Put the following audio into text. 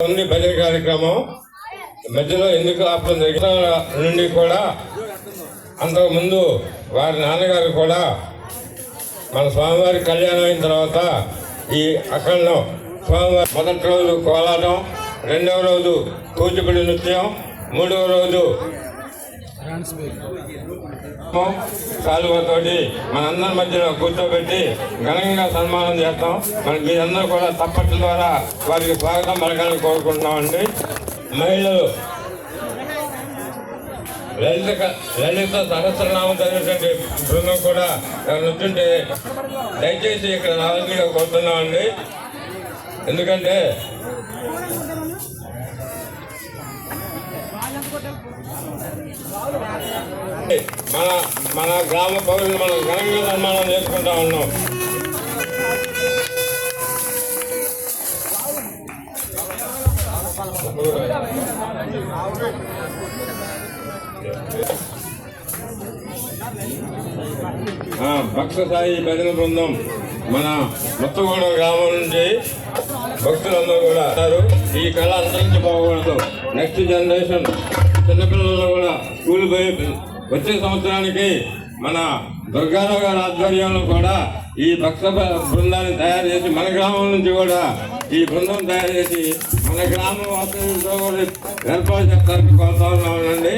భజన కార్యక్రమం మధ్యలో ఎందుకు ఆపడం జరిగిన నుండి కూడా అంతకుముందు వారి నాన్నగారు కూడా మన స్వామివారి కళ్యాణం అయిన తర్వాత ఈ అఖండం స్వామివారి మొదటి రోజు కోలాటం, రెండవ రోజు కూచిపూడి నృత్యం, మూడవ రోజు కాలువతోటి మనందరి మధ్యలో కూర్చోబెట్టి ఘనంగా సన్మానం చేస్తాం. మరి మీరందరూ కూడా తప్పట్ల ద్వారా వారికి స్వాగతం పలకాలని కోరుకుంటున్నామండి. మహిళలు లలిత సహస్రనామం చదివేటువంటి బృందం కూడా నృత్యుంటే దయచేసి ఇక్కడ రావాల్సిందిగా కోరుతున్నామండి. ఎందుకంటే మన గ్రామ పౌరులు మనం ఘనంగా సన్మానం చేసుకుంటా ఉన్నాం. భక్త సాయి భజన బృందం మన మొత్తగూడ గ్రామం నుంచి భక్తులందరూ కూడా ఈ కళ అంతరించిపోకూడదు. నెక్స్ట్ జనరేషన్ చిన్నపిల్లలు కూడా స్కూల్ పోయి వచ్చే సంవత్సరానికి మన దుర్గారావు గారి ఆధ్వర్యంలో కూడా ఈ భక్త బృందాన్ని తయారు చేసి మన గ్రామం నుంచి కూడా ఈ బృందం తయారు చేసి మన గ్రామ వాసులతో కూడా ఏర్పాటు చేస్తారని కోరుతా ఉన్నామండి.